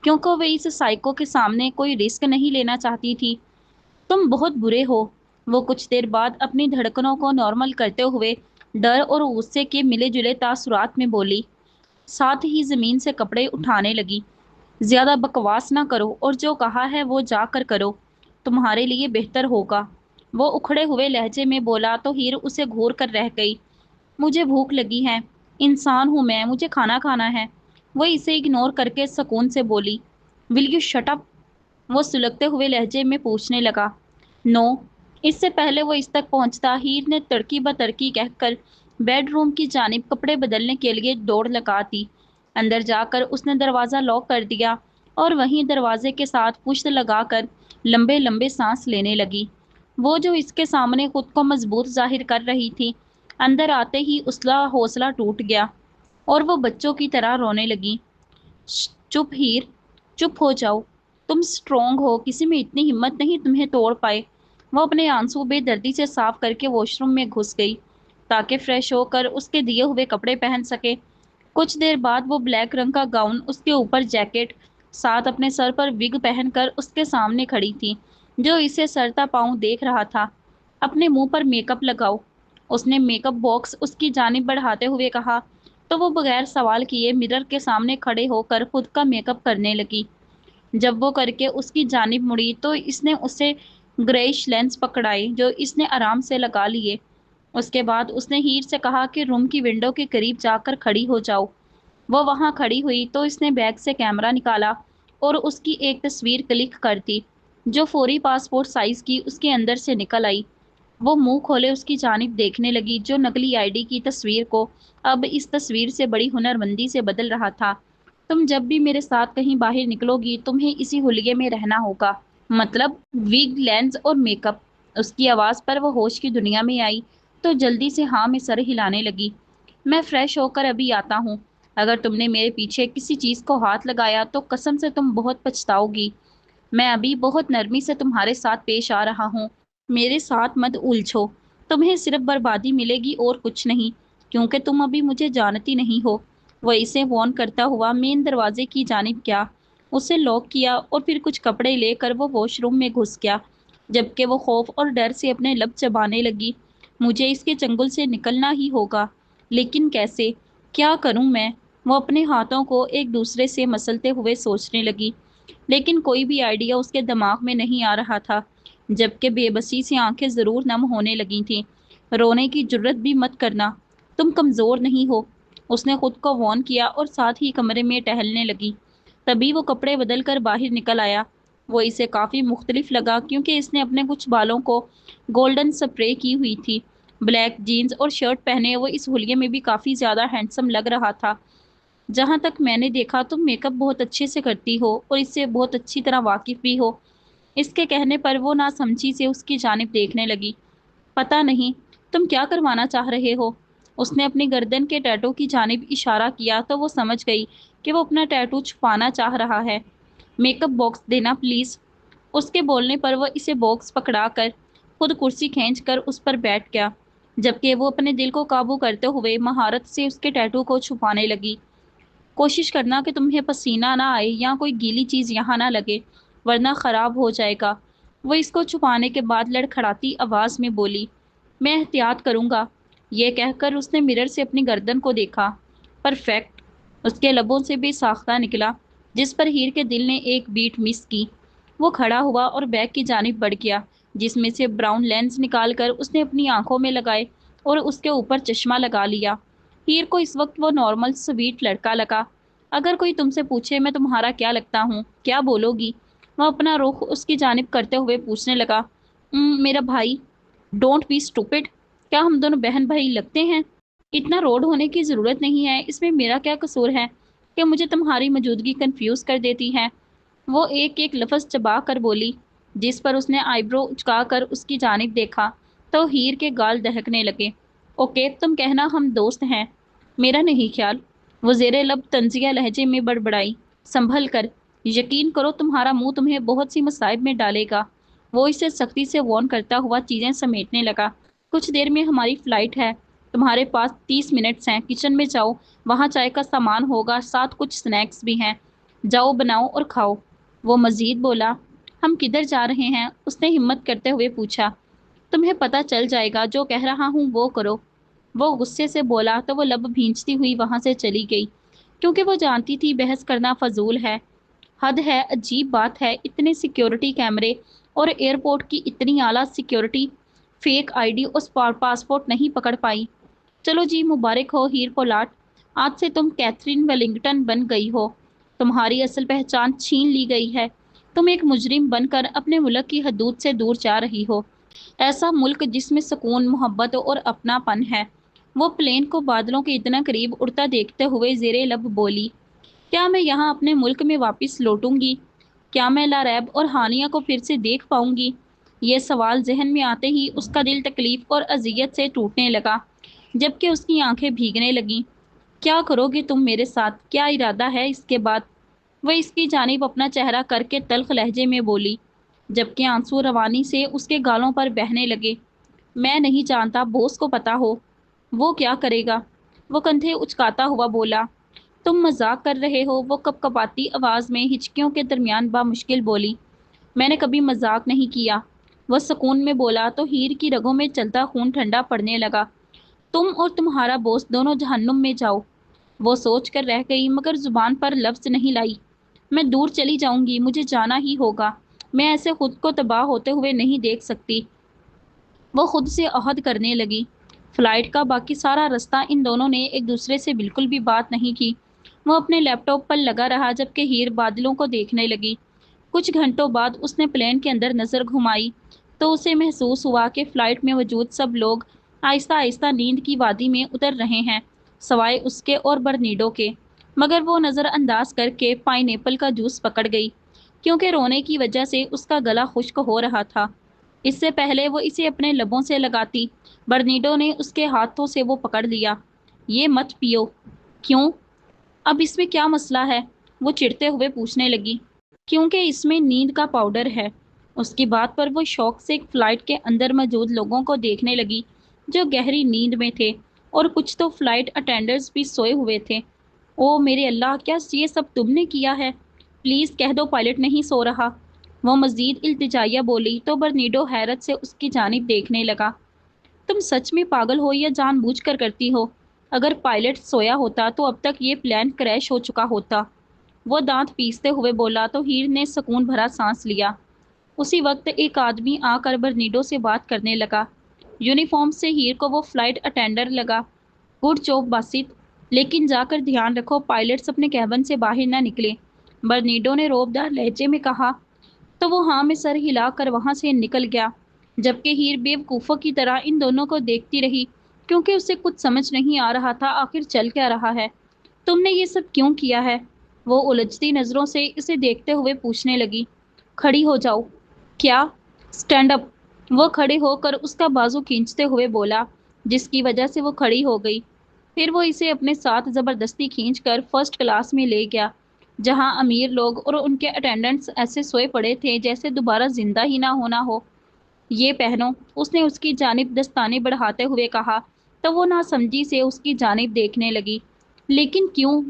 क्योंकि वे इस साइको के सामने कोई रिस्क नहीं लेना चाहती थी। तुम बहुत बुरे हो। वो कुछ देर बाद अपनी धड़कनों को नॉर्मल करते हुए डर और गुस्से के मिले जुले तासुरात में बोली, साथ ही जमीन से कपड़े उठाने लगी। ज्यादा बकवास ना करो और जो कहा है वो जाकर करो, तुम्हारे लिए बेहतर होगा। वो उखड़े हुए लहजे में बोला तो हीर उसे घूर कर रह गई। मुझे भूख लगी है, इंसान हूं मैं, मुझे खाना खाना है। वो इसे इग्नोर करके सुकून से बोली, विल यू शट अप? वो सुलगते हुए लहजे में पूछने लगा। नो। इससे पहले वो इस तक पहुंचता, हीर ने तड़की ब तड़की कहकर बेडरूम की जानिब कपड़े बदलने के लिए दौड़ लगा दी। अंदर जाकर उसने दरवाज़ा लॉक कर दिया और वहीं दरवाजे के साथ पुश्त लगाकर लंबे लंबे सांस लेने लगी। वो जो इसके सामने खुद को मजबूत जाहिर कर रही थी, अंदर आते ही उसका हौसला टूट गया और वो बच्चों की तरह रोने लगी। चुप हीर, चुप हो जाओ। तुम स्ट्रोंग हो, किसी में इतनी हिम्मत नहीं तुम्हें तोड़ पाए। वो अपने आंसू बेदर्दी से साफ करके वॉशरूम में घुस गई ताकि फ्रेश होकर उसके दिए हुए कपड़े पहन सके। कुछ देर बाद वो ब्लैक रंग का गाउन, उसके ऊपर जैकेट, साथ अपने सर पर विग पहनकर उसके सामने खड़ी थी, जो इसे सरता पांव देख रहा था। अपने मुंह पर मेकअप लगाओ, उसने मेकअप बॉक्स उसकी जानिब बढ़ाते हुए कहा। तो वो बगैर सवाल किए मिरर के सामने खड़े होकर खुद का मेकअप करने लगी। जब वो करके उसकी जानिब मुड़ी तो इसने उसे ग्रेइश लेंस पकड़ाई, जो इसने आराम से लगा लिए। उसके बाद उसने हीर से कहा कि रूम की विंडो के करीब जाकर खड़ी हो जाओ। वो वहां खड़ी हुई तो इसने बैग से कैमरा निकाला और उसकी एक तस्वीर क्लिक कर दी, जो फौरी पासपोर्ट साइज की उसके अंदर से निकल आई। वो मुंह खोले उसकी जानिब देखने लगी, जो नकली आईडी की तस्वीर को अब इस तस्वीर से बड़ी हुनरमंदी से बदल रहा था। तुम जब भी मेरे साथ कहीं बाहर निकलोगी, तुम्हें इसी हुलिये में रहना होगा। मतलब विग, लेंस और मेकअप। उसकी आवाज पर वो होश की दुनिया में आई तो जल्दी से हाँ में सर हिलाने लगी। मैं फ्रेश होकर अभी आता हूँ। अगर तुमने मेरे पीछे किसी चीज को हाथ लगाया तो कसम से तुम बहुत पछताओगी। मैं अभी बहुत नरमी से तुम्हारे साथ पेश आ रहा हूँ। मेरे साथ मत उलझो। तुम्हें सिर्फ बर्बादी मिलेगी और कुछ नहीं, क्योंकि तुम अभी मुझे जानती नहीं हो। वह इसे वॉर्न करता हुआ मेन दरवाजे की जानिब गया, उसे लॉक किया और फिर कुछ कपड़े लेकर वो वॉशरूम में घुस गया, जबकि वो खौफ और डर से अपने लब चबाने लगी। मुझे इसके चंगुल से निकलना ही होगा, लेकिन कैसे, क्या करूं मैं? वो अपने हाथों को एक दूसरे से मसलते हुए सोचने लगी, लेकिन कोई भी आइडिया उसके दिमाग में नहीं आ रहा था, जबकि बेबसी से आंखें जरूर नम होने लगी थीं। रोने की जुर्रत भी मत करना, तुम कमजोर नहीं हो, उसने खुद को वॉर्न किया और साथ ही कमरे में टहलने लगी। तभी वो कपड़े बदल कर बाहर निकल आया। वो इसे काफी मुख्तलिफ लगा, क्योंकि इसने अपने कुछ बालों को गोल्डन स्प्रे की हुई थी। ब्लैक जीन्स और शर्ट पहने वो इस हुलिये में भी काफी ज्यादा हैंडसम लग रहा था। जहां तक मैंने देखा, तुम मेकअप बहुत अच्छे से करती हो और इससे बहुत अच्छी तरह वाकिफ भी हो। इसके कहने पर वो नासमझी से उसकी जानिब देखने लगी। पता नहीं तुम क्या करवाना चाह रहे हो। उसने अपनी गर्दन के टैटू की जानिब इशारा किया तो वो समझ गई कि वो अपना टैटू छुपाना चाह रहा है। मेकअप बॉक्स देना प्लीज। उसके बोलने पर वो इसे बॉक्स पकड़ा कर खुद कुर्सी खींच कर उस पर बैठ गया, जबकि वो अपने दिल को काबू करते हुए महारत से उसके टैटू को छुपाने लगी। कोशिश करना कि तुम्हें पसीना ना आए या कोई गीली चीज यहाँ ना लगे, वरना खराब हो जाएगा। वो इसको छुपाने के बाद लड़खड़ाती आवाज में बोली। मैं एहतियात करूंगा। ये कहकर उसने मिरर से अपनी गर्दन को देखा। परफेक्ट। उसके लबों से भी साख्ता निकला, जिस पर हीर के दिल ने एक बीट मिस की। वो खड़ा हुआ और बैग की जानिब बढ़ गया, जिसमें से ब्राउन लेंस निकालकर उसने अपनी आंखों में लगाए और उसके ऊपर चश्मा लगा लिया। हीर को इस वक्त वो नॉर्मल स्वीट लड़का लगा। अगर कोई तुमसे पूछे मैं तुम्हारा क्या लगता हूँ, क्या बोलोगी? वह अपना रुख उसकी जानिब करते हुए पूछने लगा। मेरा भाई। Don't be stupid. क्या हम दोनों बहन भाई लगते हैं? इतना रोड होने की जरूरत नहीं है, इसमें मेरा क्या कसूर है कि मुझे तुम्हारी मौजूदगी कंफ्यूज कर देती है। वो एक एक लफ्ज चबा कर बोली, जिस पर उसने आईब्रो उचकाकर उसकी जानिब देखा तो हीर के गाल दहकने लगे। ओके, तुम कहना हम दोस्त हैं, मेरा नहीं ख्याल। वो जेरे लब तंजिया लहजे में बड़बड़ाई। संभल कर, यकीन करो तुम्हारा मुंह तुम्हें बहुत सी मसाइब में डालेगा। वो इसे सख्ती से वॉर्न करता हुआ चीजें समेटने लगा। कुछ देर में हमारी फ्लाइट है। तुम्हारे पास 30 मिनट्स हैं। किचन में जाओ, वहाँ चाय का सामान होगा, साथ कुछ स्नैक्स भी हैं। जाओ, बनाओ और खाओ। वो मजीद बोला। हम किधर जा रहे हैं? उसने हिम्मत करते हुए पूछा। तुम्हें पता चल जाएगा, जो कह रहा हूँ वो करो। वो गुस्से से बोला तो वो लब भींचती हुई वहां से चली गई, क्योंकि वो जानती थी बहस करना फजूल है। हद है, अजीब बात है, इतने सिक्योरिटी कैमरे और एयरपोर्ट की इतनी आला सिक्योरिटी फेक आईडी उस पासपोर्ट नहीं पकड़ पाई। चलो जी, मुबारक हो हीर पोलाट, आज से तुम कैथरीन वेलिंगटन बन गई हो। तुम्हारी असल पहचान छीन ली गई है। तुम एक मुजरिम बनकर अपने मुल्क की हदूद से दूर जा रही हो, ऐसा मुल्क जिसमें सुकून, मोहब्बत और अपनापन है। वो प्लेन को बादलों के इतना करीब उड़ता देखते हुए जेरे लब बोली। क्या मैं यहाँ अपने मुल्क में वापस लौटूंगी? क्या मैं लारैब और हानिया को फिर से देख पाऊंगी? ये सवाल जहन में आते ही उसका दिल तकलीफ और अजियत से टूटने लगा, जबकि उसकी आंखें भीगने लगीं। क्या करोगे तुम मेरे साथ? क्या इरादा है इसके बाद? वह इसकी जानिब अपना चेहरा करके तल्ख लहजे में बोली, जबकि आंसू रवानी से उसके गालों पर बहने लगे। मैं नहीं जानता, बॉस को पता हो। وہ کیا کرے گا؟ وہ کندھے اچکاتا ہوا بولا۔ تم مذاق کر رہے ہو؟ وہ کپکپاتی آواز میں ہچکیوں کے درمیان بامشکل بولی۔ میں نے کبھی مذاق نہیں کیا، وہ سکون میں بولا تو ہیر کی رگوں میں چلتا خون ٹھنڈا پڑنے لگا۔ تم اور تمہارا بوس دونوں جہنم میں جاؤ۔ وہ سوچ کر رہ گئی مگر زبان پر لفظ نہیں لائی۔ میں دور چلی جاؤں گی، مجھے جانا ہی ہوگا، میں ایسے خود کو تباہ ہوتے ہوئے نہیں دیکھ سکتی۔ وہ خود سے عہد کرنے لگی۔ فلائٹ کا باقی سارا رستہ ان دونوں نے ایک دوسرے سے بالکل بھی بات نہیں کی۔ وہ اپنے لیپ ٹاپ پر لگا رہا جبکہ ہیر بادلوں کو دیکھنے لگی۔ کچھ گھنٹوں بعد اس نے پلین کے اندر نظر گھمائی تو اسے محسوس ہوا کہ فلائٹ میں موجود سب لوگ آہستہ آہستہ نیند کی وادی میں اتر رہے ہیں سوائے اس کے اور برنیڈو کے۔ مگر وہ نظر انداز کر کے پائن ایپل کا جوس پکڑ گئی کیونکہ رونے کی وجہ سے اس کا گلا خشک ہو رہا تھا۔ اس سے پہلے وہ اسے اپنے لبوں سے لگاتی، برنیڈو نے اس کے ہاتھوں سے وہ پکڑ لیا۔ یہ مت پیو۔ کیوں؟ اب اس میں کیا مسئلہ ہے؟ وہ چڑھتے ہوئے پوچھنے لگی۔ کیونکہ اس میں نیند کا پاؤڈر ہے۔ اس کی بات پر وہ شوق سے فلائٹ کے اندر موجود لوگوں کو دیکھنے لگی جو گہری نیند میں تھے اور کچھ تو فلائٹ اٹینڈنٹس بھی سوئے ہوئے تھے۔ او میرے اللہ، کیا یہ سب تم نے کیا ہے؟ پلیز کہہ دو پائلٹ نہیں سو رہا۔ وہ مزید التجائیہ بولی تو برنیڈو حیرت سے اس کی جانب دیکھنے لگا۔ تم سچ میں پاگل ہو یا جان بوجھ کر کرتی ہو؟ اگر پائلٹ سویا ہوتا تو اب تک یہ پلین کریش ہو چکا ہوتا۔ وہ دانت پیستے ہوئے بولا تو ہیر نے سکون بھرا سانس لیا۔ اسی وقت ایک آدمی آ کر برنیڈو سے بات کرنے لگا۔ یونیفارم سے ہیر کو وہ فلائٹ اٹینڈر لگا۔ گڈ جاب باسط، لیکن جا کر دھیان رکھو پائلٹس اپنے کیبن سے باہر نہ نکلے، برنیڈو نے روبدار لہجے میں کہا۔ تو وہ ہاں میں سر ہلا کر وہاں سے نکل گیا جبکہ ہیر بے وقوفوں کی طرح ان دونوں کو دیکھتی رہی کیونکہ اسے کچھ سمجھ نہیں آ رہا تھا آخر چل کیا رہا ہے۔ تم نے یہ سب کیوں کیا ہے؟ وہ الجھتی نظروں سے اسے دیکھتے ہوئے پوچھنے لگی۔ کھڑی ہو جاؤ۔ کیا؟ Stand up. وہ کھڑے ہو کر اس کا بازو کھینچتے ہوئے بولا جس کی وجہ سے وہ کھڑی ہو گئی۔ پھر وہ اسے اپنے ساتھ زبردستی کھینچ کر فرسٹ کلاس میں لے گیا جہاں امیر لوگ اور ان کے اٹینڈنٹس ایسے سوئے پڑے تھے جیسے دوبارہ زندہ ہی نہ ہونا ہو۔ یہ پہنو، اس نے اس کی جانب دستانے بڑھاتے ہوئے کہا تو وہ ناسمجھی سے اس کی جانب دیکھنے لگی۔ لیکن کیوں؟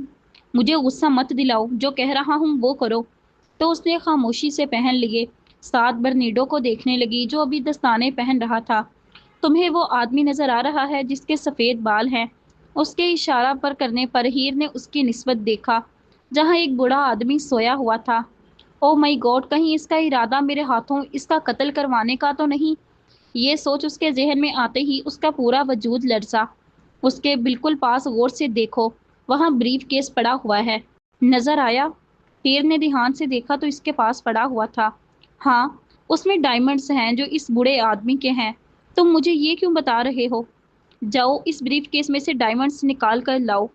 مجھے غصہ مت دلاؤ، جو کہہ رہا ہوں وہ کرو۔ تو اس نے خاموشی سے پہن لیے۔ ساتھ برنیڈو کو دیکھنے لگی جو ابھی دستانے پہن رہا تھا۔ تمہیں وہ آدمی نظر آ رہا ہے جس کے سفید بال ہیں؟ اس کے اشارہ پر کرنے پر ہیر نے اس کی نسبت دیکھا جہاں ایک بوڑھا آدمی سویا ہوا تھا۔ او مائی گاڈ، کہیں اس کا ارادہ میرے ہاتھوں اس کا قتل کروانے کا تو نہیں؟ یہ سوچ اس کے ذہن میں آتے ہی اس کا پورا وجود لرزا۔ اس کے بالکل پاس غور سے دیکھو، وہاں بریف کیس پڑا ہوا ہے۔ نظر آیا؟ ہیر نے دھیان سے دیکھا تو اس کے پاس پڑا ہوا تھا۔ ہاں، اس میں ڈائمنڈز ہیں جو اس بوڑھے آدمی کے ہیں۔ تم مجھے یہ کیوں بتا رہے ہو؟ جاؤ اس بریف کیس میں سے ڈائمنڈز نکال کر لاؤ۔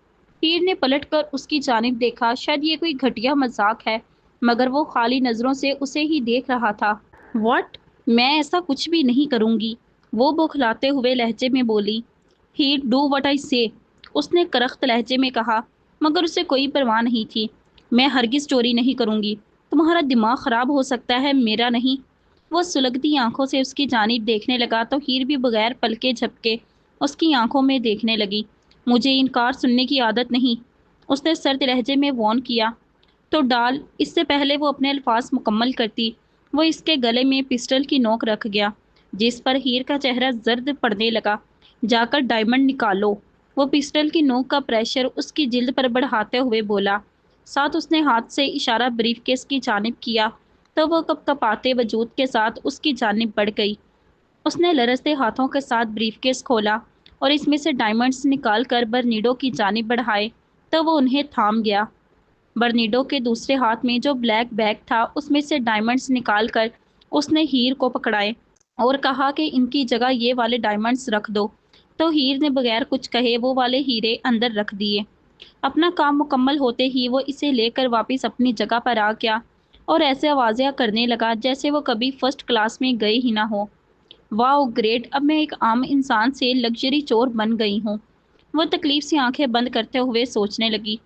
ہیر نے پلٹ کر اس کی جانب دیکھا، شاید یہ کوئی گھٹیا مذاق ہے مگر وہ خالی نظروں سے اسے ہی دیکھ رہا تھا۔ واٹ؟ میں ایسا کچھ بھی نہیں کروں گی، وہ بوکھلاتے ہوئے لہجے میں بولی۔ ہیر ڈو وٹ آئی سے، اس نے کرخت لہجے میں کہا مگر اسے کوئی پرواہ نہیں تھی۔ میں ہرگز چوری نہیں کروں گی، تمہارا دماغ خراب ہو سکتا ہے میرا نہیں۔ وہ سلگتی آنکھوں سے اس کی جانب دیکھنے لگا تو ہیر بھی بغیر پلکے جھپکے اس کی آنکھوں میں دیکھنے لگی۔ مجھے انکار سننے کی عادت نہیں، اس نے سرد لہجے میں وارن کیا۔ تو ڈال۔ اس سے پہلے وہ اپنے الفاظ مکمل کرتی وہ اس کے گلے میں پسٹل کی نوک رکھ گیا جس پر ہیر کا چہرہ زرد پڑنے لگا۔ جا کر ڈائمنڈ نکالو، وہ پسٹل کی نوک کا پریشر اس کی جلد پر بڑھاتے ہوئے بولا۔ ساتھ اس نے ہاتھ سے اشارہ بریف کیس کی جانب کیا تو وہ کپکپاتے وجود کے ساتھ اس کی جانب بڑھ گئی۔ اس نے لرزتے ہاتھوں کے ساتھ بریف کیس کھولا اور اس میں سے ڈائمنڈز نکال کر برنیڈو کی جانب بڑھائے تو وہ انہیں تھام گیا۔ برنیڈو کے دوسرے ہاتھ میں جو بلیک بیگ تھا اس میں سے ڈائمنڈز نکال کر اس نے ہیر کو پکڑائے اور کہا کہ ان کی جگہ یہ والے ڈائمنڈز رکھ دو تو ہیر نے بغیر کچھ کہے وہ والے ہیرے اندر رکھ دیے۔ اپنا کام مکمل ہوتے ہی وہ اسے لے کر واپس اپنی جگہ پر آ گیا اور ایسے واضح کرنے لگا جیسے وہ کبھی فرسٹ کلاس میں گئے ہی نہ ہو۔ واو گریٹ، اب میں ایک عام انسان سے لگژری چور بن گئی ہوں۔ وہ تکلیف سے آنکھیں بند کرتے ہوئے سوچنے لگی۔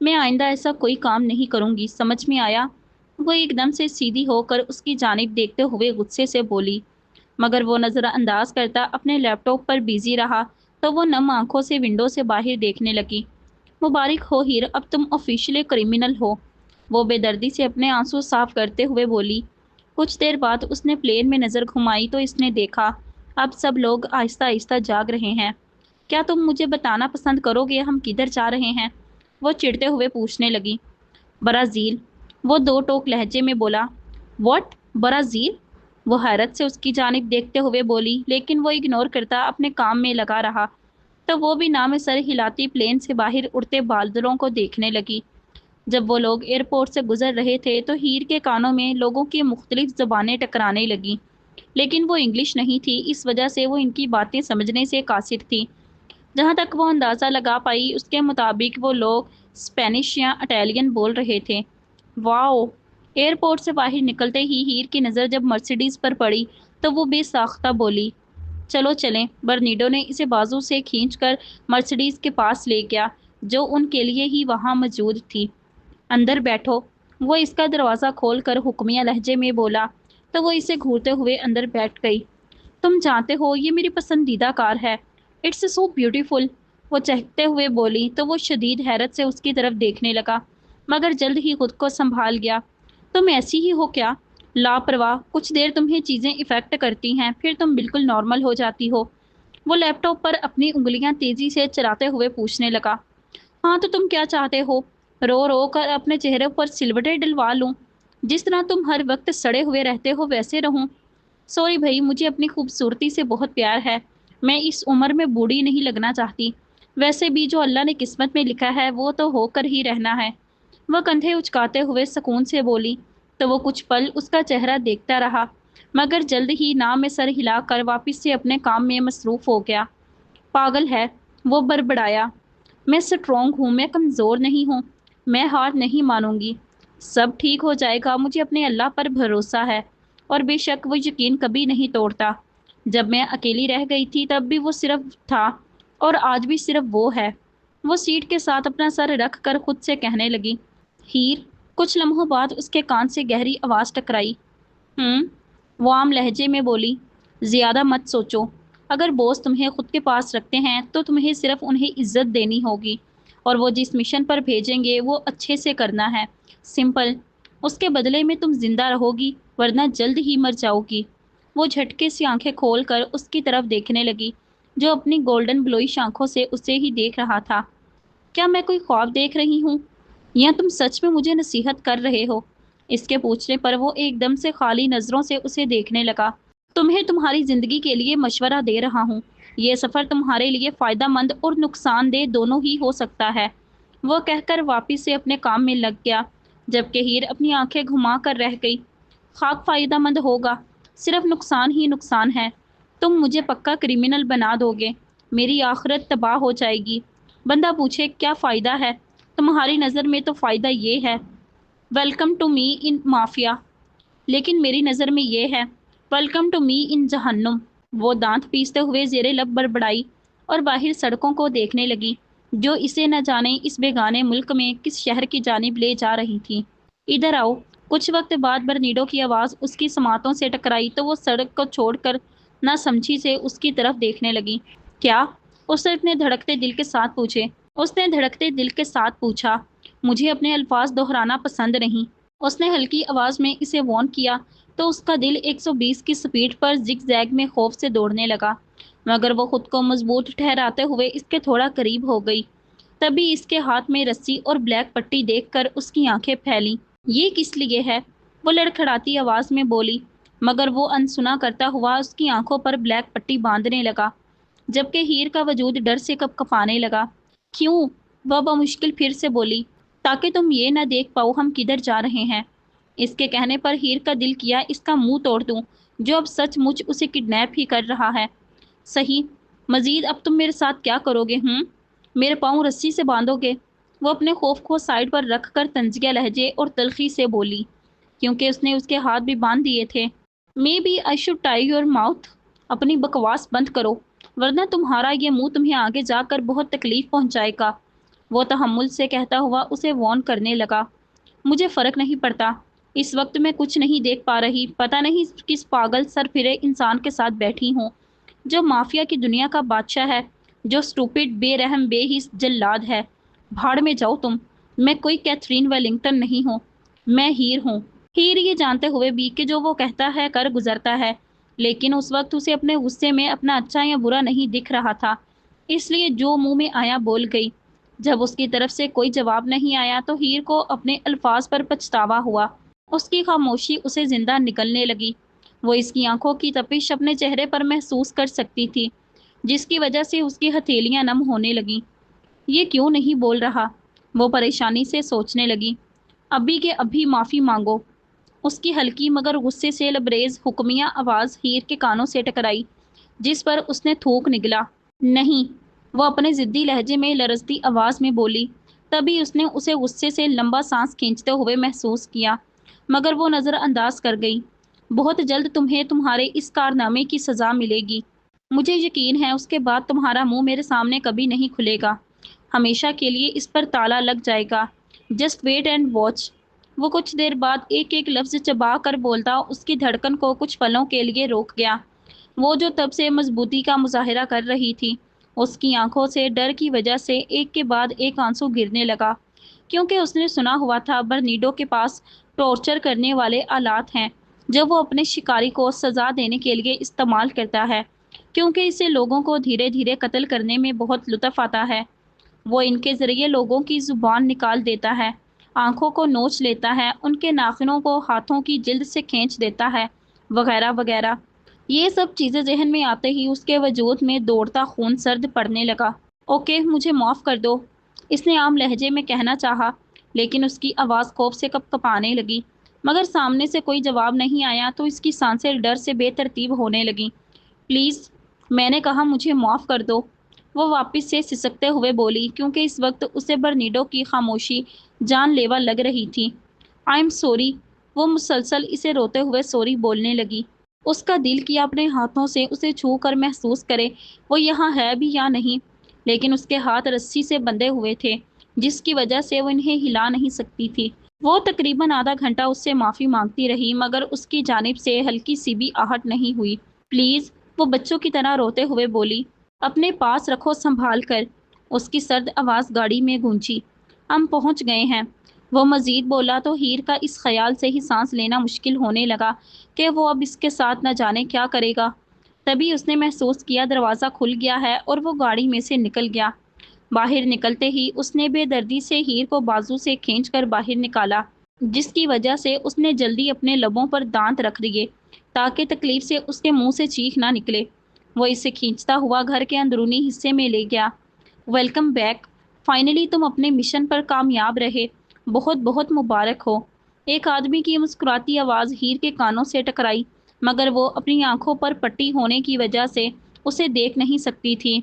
میں آئندہ ایسا کوئی کام نہیں کروں گی، سمجھ میں آیا؟ وہ ایک دم سے سیدھی ہو کر اس کی جانب دیکھتے ہوئے غصے سے بولی مگر وہ نظر انداز کرتا اپنے لیپ ٹاپ پر بیزی رہا تو وہ نم آنکھوں سے ونڈو سے باہر دیکھنے لگی۔ مبارک ہو ہیر، اب تم آفیشلی کرمنل ہو، وہ بے دردی سے اپنے آنسو صاف کرتے ہوئے بولی۔ کچھ دیر بعد اس نے پلین میں نظر گھمائی تو اس نے دیکھا اب سب لوگ آہستہ آہستہ جاگ رہے ہیں۔ کیا تم مجھے بتانا پسند کرو گے ہم کدھر جا رہے ہیں؟ وہ چڑھتے ہوئے پوچھنے لگی۔ برازیل، وہ دو ٹوک لہجے میں بولا۔ واٹ؟ برازیل؟ وہ حیرت سے اس کی جانب دیکھتے ہوئے بولی، لیکن وہ اگنور کرتا اپنے کام میں لگا رہا۔ تو وہ بھی نام سر ہلاتی پلین سے باہر اڑتے بادلوں کو دیکھنے لگی۔ جب وہ لوگ ایئرپورٹ سے گزر رہے تھے تو ہیر کے کانوں میں لوگوں کی مختلف زبانیں ٹکرانے لگیں، لیکن وہ انگلش نہیں تھی، اس وجہ سے وہ ان کی باتیں سمجھنے سے قاصر تھی۔ جہاں تک وہ اندازہ لگا پائی اس کے مطابق وہ لوگ اسپینش یا اٹیلین بول رہے تھے۔ واؤ! ایئرپورٹ سے باہر نکلتے ہی ہیر کی نظر جب مرسیڈیز پر پڑی تو وہ بے ساختہ بولی، چلو چلیں۔ برنیڈو نے اسے بازو سے کھینچ کر مرسیڈیز کے پاس لے گیا جو ان کے لیے ہی وہاں موجود تھی۔ اندر بیٹھو، وہ اس کا دروازہ کھول کر حکمیہ لہجے میں بولا تو وہ اسے گھورتے ہوئے اندر بیٹھ گئی۔ تم جانتے ہو یہ میری پسندیدہ کار ہے، اٹس سو بیوٹیفل، وہ چہکتے ہوئے بولی تو وہ شدید حیرت سے اس کی طرف دیکھنے لگا، مگر جلد ہی خود کو سنبھال گیا۔ تم ایسی ہی ہو کیا؟ لاپرواہ، کچھ دیر تمہیں چیزیں افیکٹ کرتی ہیں پھر تم بالکل نارمل ہو جاتی ہو، وہ لیپ ٹاپ پر اپنی انگلیاں تیزی سے چلاتے ہوئے پوچھنے لگا۔ ہاں تو تم کیا چاہتے ہو؟ رو رو کر اپنے چہرے پر سلوٹیں ڈلوا لوں؟ جس طرح تم ہر وقت سڑے ہوئے رہتے ہو ویسے رہوں؟ سوری بھائی، مجھے اپنی خوبصورتی سے بہت پیار ہے، میں اس عمر میں بوڑھی نہیں لگنا چاہتی، ویسے بھی جو اللہ نے قسمت میں لکھا ہے وہ تو ہو کر ہی رہنا ہے، وہ کندھے اچکاتے ہوئے سکون سے بولی۔ تو وہ کچھ پل اس کا چہرہ دیکھتا رہا، مگر جلد ہی نام میں سر ہلا کر واپس سے اپنے کام میں مصروف ہو گیا۔ پاگل ہے، وہ بڑبڑایا، میں سٹرونگ ہوں، میں کمزور نہیں ہوں، میں ہار نہیں مانوں گی، سب ٹھیک ہو جائے گا، مجھے اپنے اللہ پر بھروسہ ہے، اور بے شک وہ یقین کبھی نہیں توڑتا۔ جب میں اکیلی رہ گئی تھی تب بھی وہ صرف تھا اور آج بھی صرف وہ ہے، وہ سیٹ کے ساتھ اپنا سر رکھ کر خود سے کہنے لگی۔ ہیر، کچھ لمحوں بعد اس کے کان سے گہری آواز ٹکرائی۔ وہ عام لہجے میں بولی، زیادہ مت سوچو، اگر بوس تمہیں خود کے پاس رکھتے ہیں تو تمہیں صرف انہیں عزت دینی ہوگی، اور وہ جس مشن پر بھیجیں گے وہ اچھے سے کرنا ہے، سمپل، اس کے بدلے میں تم زندہ رہو گی ورنہ جلد ہی مر جاؤ گی۔ وہ جھٹکے سے آنکھیں کھول کر اس کی طرف دیکھنے لگی جو اپنی گولڈن بلوئش آنکھوں سے اسے ہی دیکھ رہا تھا۔ کیا میں کوئی خواب دیکھ رہی ہوں یا تم سچ میں مجھے نصیحت کر رہے ہو؟ اس کے پوچھنے پر وہ ایک دم سے خالی نظروں سے اسے دیکھنے لگا۔ تمہیں تمہاری زندگی کے لیے مشورہ دے رہا ہوں، یہ سفر تمہارے لیے فائدہ مند اور نقصان دہ دونوں ہی ہو سکتا ہے، وہ کہہ کر واپس سے اپنے کام میں لگ گیا، جبکہ ہیر اپنی آنکھیں گھما کر رہ گئی۔ خاک فائدہ مند ہوگا، صرف نقصان ہی نقصان ہے، تم مجھے پکا کرمنل بنا دو گے، میری آخرت تباہ ہو جائے گی۔ بندہ پوچھے کیا فائدہ ہے؟ تمہاری نظر میں تو فائدہ یہ ہے، welcome to me in mafia, لیکن میری نظر میں یہ ہے، ویلکم ٹو می ان جہنم، وہ دانت پیستے ہوئے زیر لب بڑبڑائی اور باہر سڑکوں کو دیکھنے لگی جو اسے نہ جانے اس بیگانے ملک میں کس شہر کی جانب لے جا رہی تھی۔ ادھر آؤ۔ کچھ وقت بعد برنیڈو کی آواز اس کی سماعتوں سے ٹکرائی تو وہ سڑک کو چھوڑ کر نہ سمجھی سے اس کی طرف دیکھنے لگی۔ کیا؟ اس نے دھڑکتے دل کے ساتھ پوچھے۔ اس نے دھڑکتے دل کے ساتھ پوچھا، مجھے اپنے الفاظ دہرانا پسند نہیں۔ اس نے ہلکی آواز میں اسے وارن کیا تو اس کا دل 120 کی سپیڈ پر زگ زیگ میں خوف سے دوڑنے لگا، مگر وہ خود کو مضبوط ٹھہراتے ہوئے اس کے تھوڑا قریب ہو گئی۔ تبھی اس کے ہاتھ میں رسی اور بلیک پٹی دیکھ کر اس کی آنکھیں پھیلیں۔ یہ کس لیے ہے؟ وہ لڑکھڑاتی آواز میں بولی، مگر وہ انسنا کرتا ہوا اس کی آنکھوں پر بلیک پٹی باندھنے لگا، جبکہ ہیر کا وجود ڈر سے کپ کپانے لگا۔ کیوں؟ وہ بمشکل پھر سے بولی، تاکہ تم یہ نہ دیکھ پاؤ ہم کدھر جا رہے ہیں۔ اس کے کہنے پر ہیر کا دل کیا اس کا منہ توڑ دوں جو اب سچ مچ اسے کڈنیپ ہی کر رہا ہے۔ صحیح، مزید اب تم میرے ساتھ کیا کرو گے؟ میرے پاؤں رسی سے باندھو گے؟ وہ اپنے خوف کو سائڈ پر رکھ کر طنزیہ لہجے اور تلخی سے بولی، کیونکہ اس نے اس کے ہاتھ بھی باندھ دیے تھے۔ Maybe I should tie your mouth, اپنی بکواس بند کرو ورنہ تمہارا یہ منہ تمہیں آگے جا کر بہت تکلیف پہنچائے گا، وہ تحمل سے کہتا ہوا اسے وارن کرنے لگا۔ مجھے فرق نہیں پڑتا، اس وقت میں کچھ نہیں دیکھ پا رہی، پتہ نہیں کس پاگل سر پھرے انسان کے ساتھ بیٹھی ہوں جو مافیا کی دنیا کا بادشاہ ہے जो स्टूपिड बेरहम बेहिस जल्लाद है। भाड़ में जाओ तुम। मैं कोई कैथरीन वेलिंगटन नहीं हूँ, मैं हीर हूँ। हीर ये जानते हुए भी कि जो वो कहता है कर गुजरता है, लेकिन उस वक्त उसे अपने गुस्से में अपना अच्छा या बुरा नहीं दिख रहा था, इसलिए जो मुंह में आया बोल गई। जब उसकी तरफ से कोई जवाब नहीं आया तो हीर को अपने अल्फाज पर पछतावा हुआ। उसकी खामोशी उसे जिंदा निकलने लगी। वो इसकी आंखों की तपिश अपने चेहरे पर महसूस कर सकती थी, जिसकी वजह से उसकी हथेलियां नम होने लगीं। ये क्यों नहीं बोल रहा? वो परेशानी से सोचने लगी। अभी के अभी माफ़ी मांगो। उसकी हल्की मगर गुस्से से लबरेज हुक्मिया आवाज़ हीर के कानों से टकराई, जिस पर उसने थूक निगला। नहीं, वो अपने ज़िद्दी लहजे में लरजती आवाज़ में बोली। तभी उसने उसे गुस्से से लंबा सांस खींचते हुए महसूस किया, मगर वो नज़रअंदाज कर गई। बहुत जल्द तुम्हें तुम्हारे इस कारनामे की सज़ा मिलेगी। मुझे यकीन है उसके बाद तुम्हारा मुंह मेरे सामने कभी नहीं खुलेगा। हमेशा के लिए इस पर ताला लग जाएगा। Just wait and watch. वो कुछ देर बाद एक एक लफ्ज़ चबा कर बोलता उसकी धड़कन को कुछ पलों के लिए रोक गया। वो जो तब से मजबूती का मुजाहिरा कर रही थी, उसकी आंखों से डर की वजह से एक के बाद एक आंसू गिरने लगा, क्योंकि उसने सुना हुआ था बर्नीडो के पास टॉर्चर करने वाले आलात हैं जो वो अपने शिकारी को सज़ा देने के लिए इस्तेमाल करता है, क्योंकि इसे लोगों को धीरे धीरे कत्ल करने में बहुत लुत्फ़ आता है। वो इनके ज़रिए लोगों की ज़ुबान निकाल देता है, आंखों को नोच लेता है, उनके नाखूनों को हाथों की जिल्द से खींच देता है, वगैरह वगैरह। ये सब चीज़ें जहन में आते ही उसके वजूद में दौड़ता खून सर्द पड़ने लगा। ओके, मुझे माफ़ कर दो, इसने आम लहजे में कहना चाहा, लेकिन उसकी आवाज़ खौफ से कँपकपाने लगी। मगर सामने से कोई जवाब नहीं आया तो इसकी सांसें डर से बेतरतीब होने लगीं। प्लीज़, मैंने कहा मुझे माफ़ कर दो, वो वापस से सिसकते हुए बोली, क्योंकि इस वक्त उसे बर्नीडो की खामोशी जानलेवा लग रही थी। I am sorry. वो मुसलसल इसे रोते हुए सॉरी बोलने लगी। उसका दिल किया अपने हाथों से उसे छू कर महसूस करे वो यहाँ है भी या नहीं, लेकिन उसके हाथ रस्सी से बंधे हुए थे, जिसकी वजह से वो इन्हें हिला नहीं सकती थी। वो तकरीबन आधा घंटा उससे माफ़ी मांगती रही, मगर उसकी जानिब से हल्की सी भी आहट नहीं हुई। प्लीज़, वो बच्चों की तरह रोते हुए बोली, अपने पास रखो संभाल कर। उसकी सर्द आवाज़ गाड़ी में गूंजी। हम पहुंच गए हैं। वो मज़ीद बोला तो हीर का इस ख्याल से ही सांस लेना मुश्किल होने लगा कि वो अब इसके साथ न जाने क्या करेगा। तभी उसने महसूस किया दरवाज़ा खुल गया है और वो गाड़ी में से निकल गया। बाहर निकलते ही उसने बेदर्दी से हीर को बाजू से खींचकर बाहर निकाला, जिसकी वजह से उसने जल्दी अपने लबों पर दांत रख दिए ताकि तकलीफ से उसके मुंह से चीख ना निकले। वो इसे खींचता हुआ घर के अंदरूनी हिस्से में ले गया। Welcome back. फाइनली तुम अपने मिशन पर कामयाब रहे। बहुत बहुत मुबारक हो। एक आदमी की मुस्कुराती आवाज़ हीर के कानों से टकराई, मगर वो अपनी आंखों पर पट्टी होने की वजह से उसे देख नहीं सकती थी।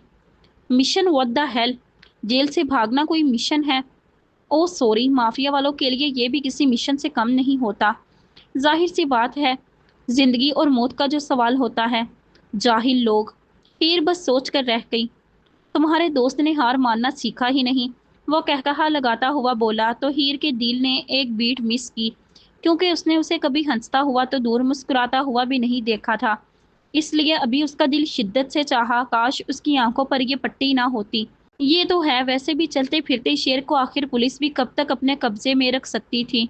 Mission what the hell? Jail से भागना कोई मिशन है? ओह सॉरी, माफिया वालों के लिए ये भी किसी मिशन से कम नहीं होता। जाहिर सी बात है, जिंदगी और मौत का जो सवाल होता है। जाहिल लोग। हीर बस सोच कर रह गई। तुम्हारे दोस्त ने हार मानना सीखा ही नहीं, वो कहकहा लगाता हुआ बोला तो हीर के दिल ने एक बीट मिस की, क्योंकि उसने उसे कभी हंसता हुआ तो दूर मुस्कुराता हुआ भी नहीं देखा था। इसलिए अभी उसका दिल शिद्दत से चाहा काश उसकी आंखों पर ये पट्टी ना होती। ये तो है, वैसे भी चलते फिरते शेर को आखिर पुलिस भी कब तक अपने कब्जे में रख सकती थी।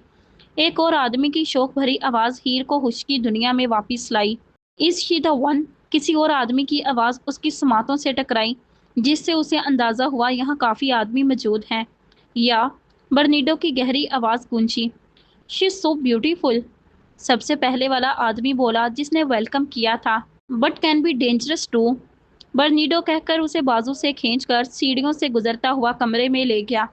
एक और आदमी की शोक भरी आवाज़ हीर को होश की दुनिया में वापस लाई। Is she the one? किसी और आदमी की आवाज़ उसकी समातों से टकराई, जिससे उसे अंदाज़ा हुआ यहाँ काफ़ी आदमी मौजूद हैं। या बर्नीडो की गहरी आवाज़ गूंजी। She is so beautiful. सबसे पहले वाला आदमी बोला जिसने वेलकम किया था। But can be dangerous too. Bernido कहकर उसे बाजू से खींचकर सीढ़ियों से गुजरता हुआ कमरे में ले गया।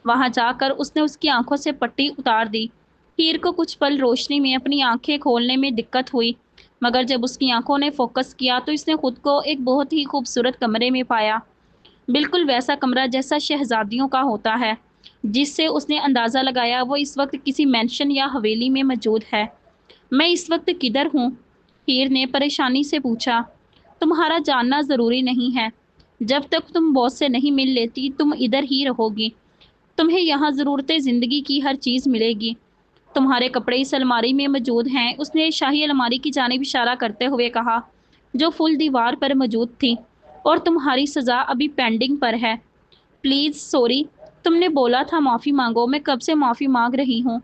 वहां जाकर उसने उसकी आंखों से पट्टी उतार दी। हीर को कुछ पल रोशनी में अपनी आंखें खोलने में दिक्कत हुई, मगर जब उसकी आंखों ने फोकस किया तो इसने खुद को एक बहुत ही खूबसूरत कमरे में पाया। बिल्कुल वैसा कमरा जैसा शहजादियों का होता है, जिससे उसने अंदाज़ा लगाया वो इस वक्त किसी मेंशन या हवेली में मौजूद है। मैं इस वक्त किधर हूँ? हीर ने परेशानी से पूछा। तुम्हारा जानना ज़रूरी नहीं है। जब तक तुम बॉस से नहीं मिल लेती तुम इधर ही रहोगी। तुम्हें यहाँ ज़रूरत ज़िंदगी की हर चीज़ मिलेगी। तुम्हारे कपड़े इस अलमारी में मौजूद हैं। उसने शाही अलमारी की जानिब इशारा करते हुए कहा, जो फुल दीवार पर मौजूद थी। اور تمہاری سزا ابھی پینڈنگ پر ہے۔ پلیز سوری، تم نے بولا تھا معافی مانگو، میں کب سے معافی مانگ رہی ہوں۔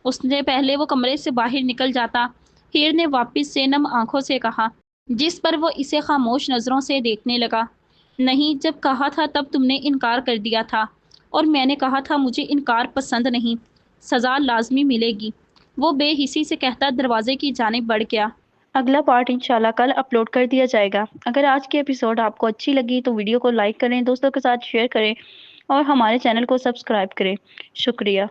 اس نے پہلے وہ کمرے سے باہر نکل جاتا، ہیر نے واپس سے نم آنکھوں سے کہا، جس پر وہ اسے خاموش نظروں سے دیکھنے لگا۔ نہیں، جب کہا تھا تب تم نے انکار کر دیا تھا، اور میں نے کہا تھا مجھے انکار پسند نہیں، سزا لازمی ملے گی۔ وہ بے حسی سے کہتا دروازے کی جانب بڑھ گیا۔ اگلا پارٹ انشاءاللہ کل اپلوڈ کر دیا جائے گا۔ اگر آج کی ایپیسوڈ آپ کو اچھی لگی تو ویڈیو کو لائک کریں، دوستوں کے ساتھ شیئر کریں اور ہمارے چینل کو سبسکرائب کریں۔ شکریہ۔